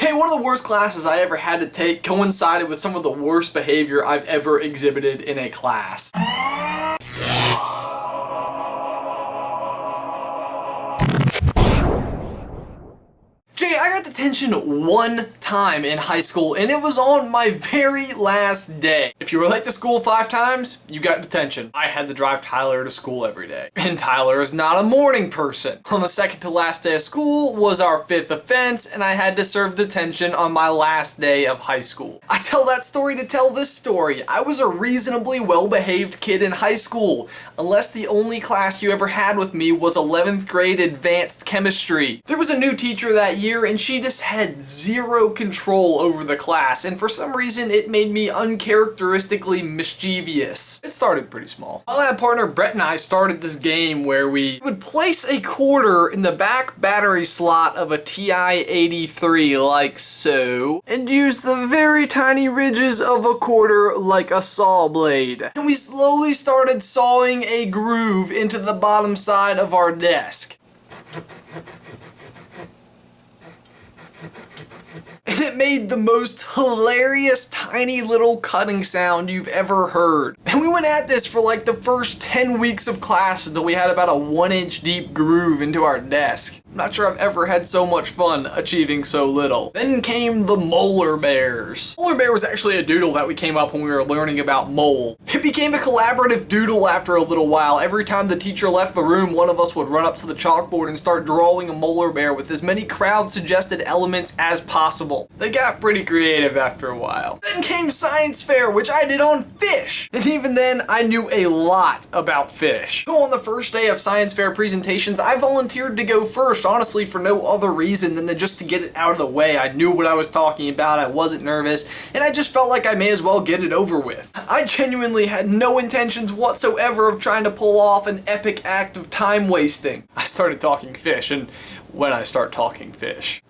Jay, one of the worst classes I ever had to take coincided with some of the worst behavior I've ever exhibited in a class. Jay, I got detention one time in high school, and it was on my very last day. If you were late to school 5 times, you got detention. I had to drive Tyler to school every day, and Tyler is not a morning person. On the second to last day of school was our 5th offense, and I had to serve detention on my last day of high school. I tell that story to tell this story. I was a reasonably well-behaved kid in high school, unless the only class you ever had with me was 11th grade advanced chemistry. There was a new teacher that year, and she just had zero control over the class, and for some reason it made me uncharacteristically mischievous. It started pretty small. My lab partner Brett and I started this game where we would place a quarter in the back battery slot of a TI-83 like so, and use the very tiny ridges of a quarter like a saw blade. And we slowly started sawing a groove into the bottom side of our desk. And it made the most hilarious tiny little cutting sound you've ever heard. And we went at this for like the first 10 weeks of class until we had about a 1-inch deep groove into our desk. I'm not sure I've ever had so much fun achieving so little. Then came the molar bears. Molar bear was actually a doodle that we came up when we were learning about mole. It became a collaborative doodle after a little while. Every time the teacher left the room, one of us would run up to the chalkboard and start drawing a molar bear with as many crowd-suggested elements as possible. They got pretty creative after a while. Then came science fair, which I did on fish. And even then, I knew a lot about fish. So on the first day of science fair presentations, I volunteered to go first, honestly for no other reason than just to get it out of the way. I knew what I was talking about, I wasn't nervous, and I just felt like I may as well get it over with. I genuinely had no intentions whatsoever of trying to pull off an epic act of time wasting. I started talking fish, and when I start talking fish,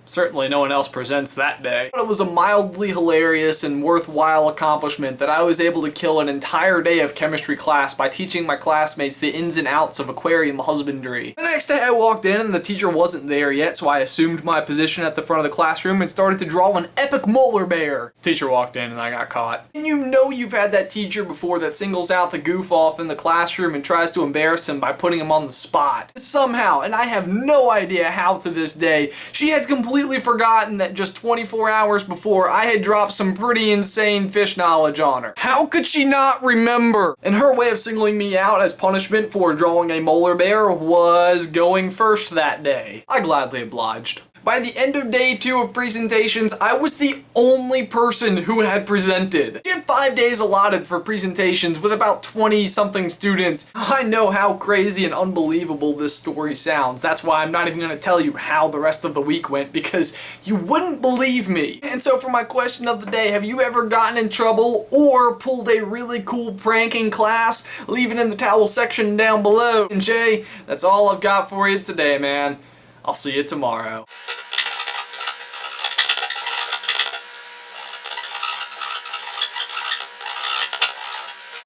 certainly no one else presents that day. But it was a mildly hilarious and worthwhile accomplishment that I was able to kill an entire day of chemistry class by teaching my classmates the ins and outs of aquarium husbandry. The next day I walked in and the teacher wasn't there yet, so I assumed my position at the front of the classroom and started to draw an epic molar bear. The teacher walked in and I got caught. And you know you've had that teacher before that singles out the goof off in the classroom and tries to embarrass him by putting him on the spot. Somehow, and I have no idea how to this day, she had completely forgotten that just 24 hours before I had dropped some pretty insane fish knowledge on her. How could she not remember? And her way of singling me out as punishment for drawing a molar bear was going first that day. I gladly obliged. By the end of day 2 of presentations, I was the only person who had presented. She had 5 days allotted for presentations with about 20-something students. I know how crazy and unbelievable this story sounds. That's why I'm not even going to tell you how the rest of the week went, because you wouldn't believe me. And so for my question of the day, have you ever gotten in trouble or pulled a really cool prank in class? Leave it in the towel section down below. And Jay, that's all I've got for you today, man. I'll see you tomorrow.